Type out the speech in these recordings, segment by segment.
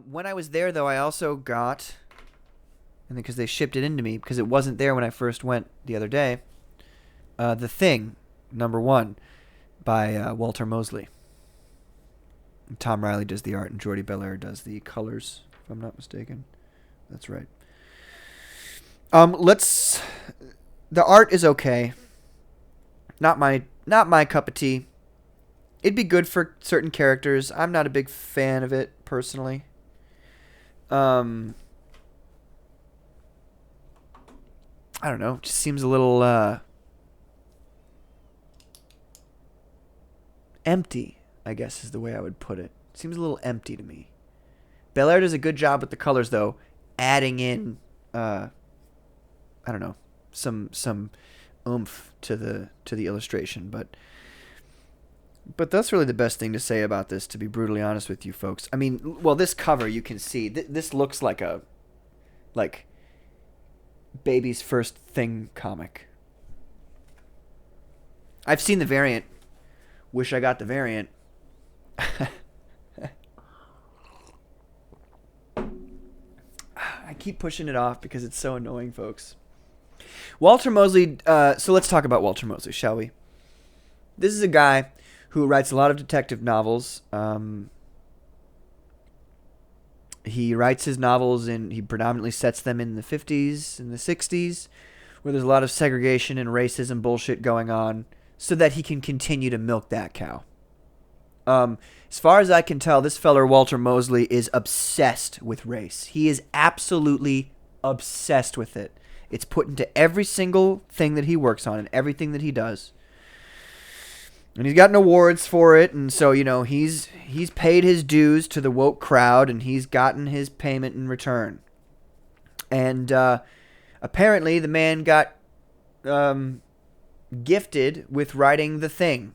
When I was there, though, I also got, and because they shipped it into me because it wasn't there when I first went the other day. The Thing, #1, by Walter Mosley. Tom Riley does the art, and Jordi Belair does the colors, if I'm not mistaken. That's right. Let's. The art is okay. Not my cup of tea. It'd be good for certain characters. I'm not a big fan of it personally. Um, I don't know. It just seems a little empty, I guess is the way I would put it. Seems a little empty to me. Belair does a good job with the colors though, adding in I don't know, some oomph to the illustration, but that's really the best thing to say about this, to be brutally honest with you folks. I mean, well, this cover you can see this looks like a like baby's first Thing comic. I've seen the variant. Wish I got the variant. I keep pushing it off because it's so annoying, folks. Walter Mosley. So let's talk about Walter Mosley, shall we? This is a guy who writes a lot of detective novels. He writes his novels and he predominantly sets them in the 50s and the 60s, where there's a lot of segregation and racism bullshit going on, so that he can continue to milk that cow. As far as I can tell, this feller Walter Mosley is obsessed with race. He is absolutely obsessed with it. It's put into every single thing that he works on and everything that he does. And he's gotten awards for it, and so, he's paid his dues to the woke crowd, and he's gotten his payment in return. And apparently the man got gifted with writing The Thing,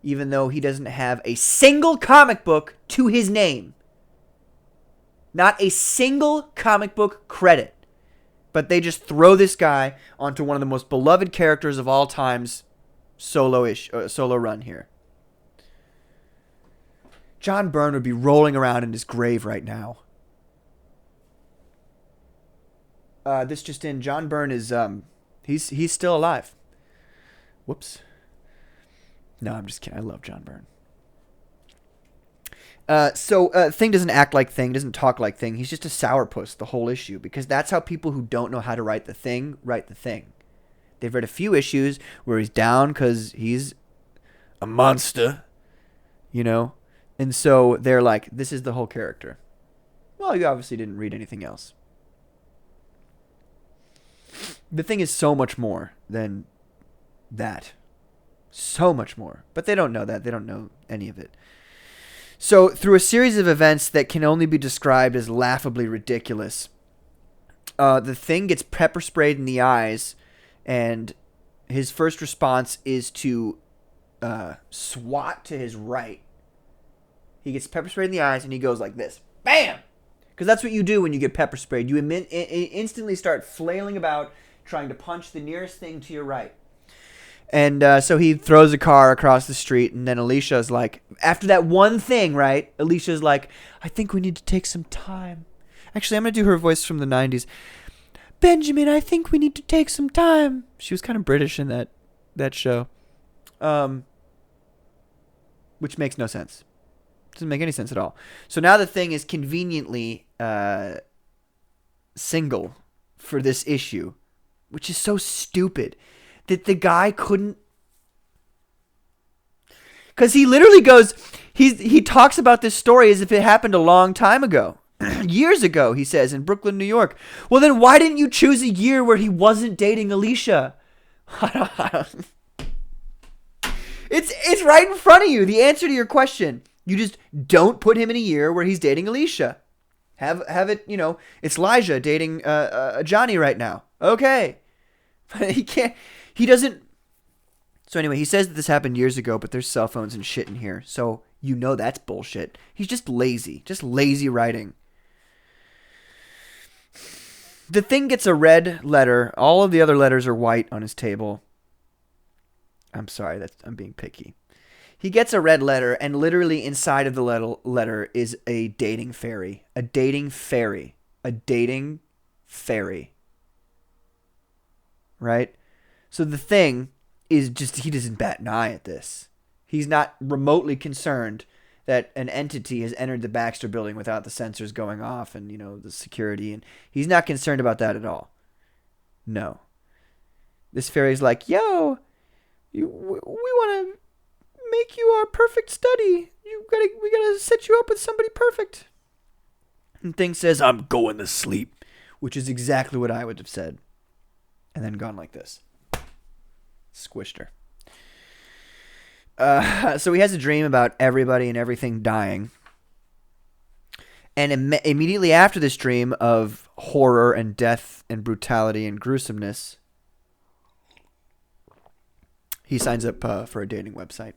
even though he doesn't have a single comic book to his name. Not a single comic book credit. But they just throw this guy onto one of the most beloved characters of all time's solo run here. John Byrne would be rolling around in his grave right now. This just in, John Byrne is he's still alive. Whoops. No, I'm just kidding. I love John Byrne. Thing doesn't act like Thing, doesn't talk like Thing. He's just a sourpuss the whole issue, because that's how people who don't know how to write the Thing write the Thing. They've read a few issues where he's down because he's a monster, and so they're like, this is the whole character. Well, you obviously didn't read anything else. The Thing is so much more than that. So much more. But they don't know that. They don't know any of it. So, through a series of events that can only be described as laughably ridiculous, the Thing gets pepper sprayed in the eyes, and his first response is to swat to his right. He gets pepper sprayed in the eyes, and he goes like this. Bam! Because that's what you do when you get pepper sprayed. You instantly start flailing about, trying to punch the nearest thing to your right. And so he throws a car across the street, and then Alicia's like, after that one thing, right? Alicia's like, I think we need to take some time. Actually, I'm going to do her voice from the 90s. Benjamin, I think we need to take some time. She was kind of British in that show. Which makes no sense. Doesn't make any sense at all. So now the Thing is conveniently single for this issue, which is so stupid. That the guy couldn't, because he literally goes, he talks about this story as if it happened a long time ago, years ago, he says, in Brooklyn, New York. Well, then why didn't you choose a year where he wasn't dating Alicia? It's right in front of you. The answer to your question. You just don't put him in a year where he's dating Alicia. Have it, it's Elijah dating Johnny right now. Okay. But he can't. He doesn't. So anyway, he says that this happened years ago, but there's cell phones and shit in here. So that's bullshit. He's just lazy. Just lazy writing. The Thing gets a red letter. All of the other letters are white on his table. I'm sorry, I'm being picky. He gets a red letter, and literally inside of the letter is a dating fairy. A dating fairy. A dating fairy. Right? So the thing is just, he doesn't bat an eye at this. He's not remotely concerned that an entity has entered the Baxter building without the sensors going off and, the security. And he's not concerned about that at all. No. This fairy's like, yo, we want to make you our perfect study. We gotta set you up with somebody perfect. And Thing says, I'm going to sleep, which is exactly what I would have said. And then gone like this. Squished her. So he has a dream about everybody and everything dying. And immediately after this dream of horror and death and brutality and gruesomeness, he signs up for a dating website.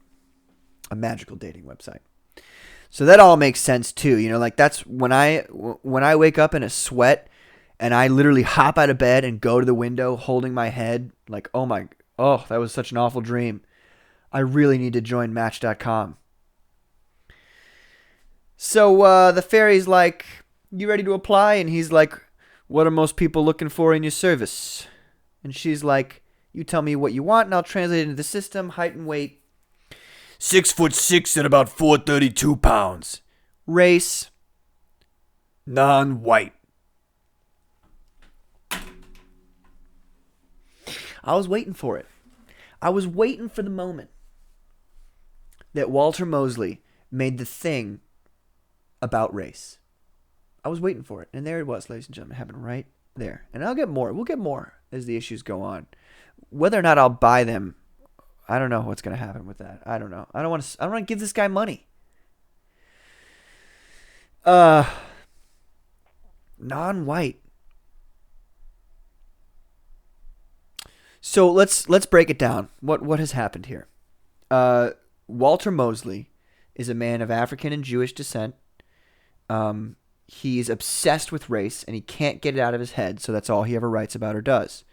A magical dating website. So that all makes sense too. That's when I wake up in a sweat and I literally hop out of bed and go to the window holding my head like, oh, that was such an awful dream. I really need to join Match.com. So the fairy's like, you ready to apply? And he's like, what are most people looking for in your service? And she's like, you tell me what you want and I'll translate it into the system. Height and weight. 6'6" and about 432 pounds. Race. Non-white. I was waiting for it. I was waiting for the moment that Walter Mosley made the thing about race. I was waiting for it. And there it was, ladies and gentlemen, happened right there. And I'll get more. We'll get more as the issues go on. Whether or not I'll buy them, I don't know what's going to happen with that. I don't know. I don't want to give this guy money. Non-white. So let's break it down. What has happened here? Walter Mosley is a man of African and Jewish descent. He's obsessed with race and he can't get it out of his head, so that's all he ever writes about or does.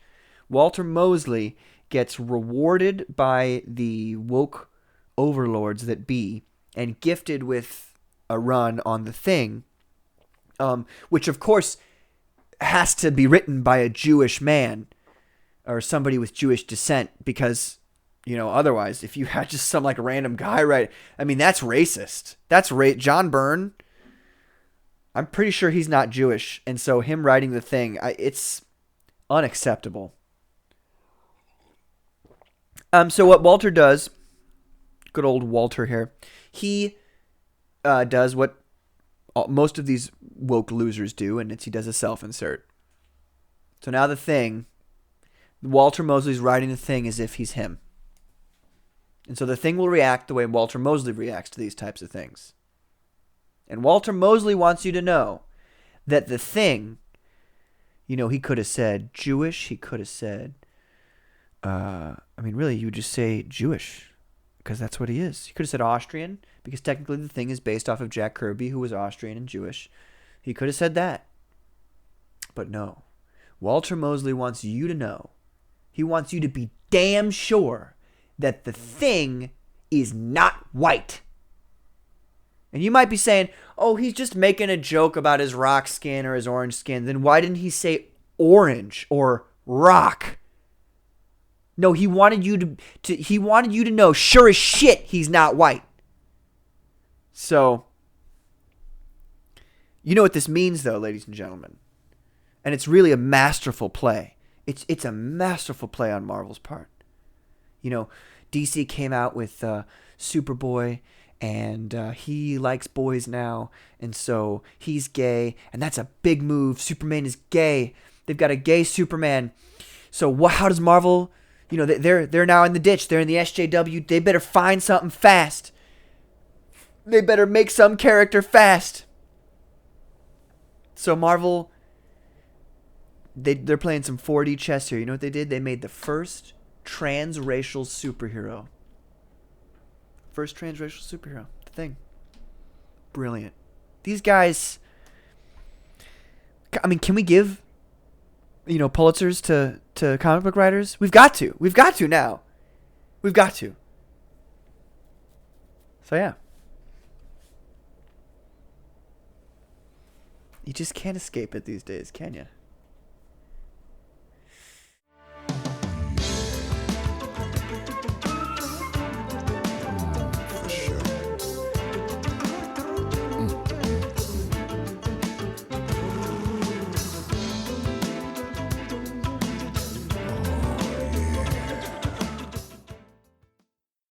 Walter Mosley gets rewarded by the woke overlords that be and gifted with a run on the thing, which of course has to be written by a Jewish man or somebody with Jewish descent because, otherwise if you had just some like random guy write, that's racist. That's John Byrne. I'm pretty sure he's not Jewish. And so him writing the thing, it's unacceptable. So what Walter does, good old Walter here, he does what most of these woke losers do, and he does a self-insert. So now the thing, Walter Mosley's writing the thing as if he's him. And so the thing will react the way Walter Mosley reacts to these types of things. And Walter Mosley wants you to know that the thing, he could have said Jewish, he could have said, really, you would just say Jewish, because that's what he is. He could have said Austrian, because technically the thing is based off of Jack Kirby, who was Austrian and Jewish. He could have said that. But no. Walter Mosley wants you to know. He wants you to be damn sure that the thing is not white. And you might be saying, oh, he's just making a joke about his rock skin or his orange skin. Then why didn't he say orange or rock? No, he wanted you to know, sure as shit, he's not white. So, you know what this means, though, ladies and gentlemen. And it's really a masterful play. It's a masterful play on Marvel's part. DC came out with Superboy, and he likes boys now, and so he's gay, and that's a big move. Superman is gay. They've got a gay Superman. So how does Marvel... they're now in the ditch. They're in the SJW. They better find something fast. They better make some character fast. So Marvel, they're playing some 4D chess here. You know what they did? They made the first transracial superhero. First transracial superhero. The Thing. Brilliant. These guys... can we give... Pulitzers to comic book writers? We've got to. We've got to now. We've got to. So yeah. You just can't escape it these days, can you?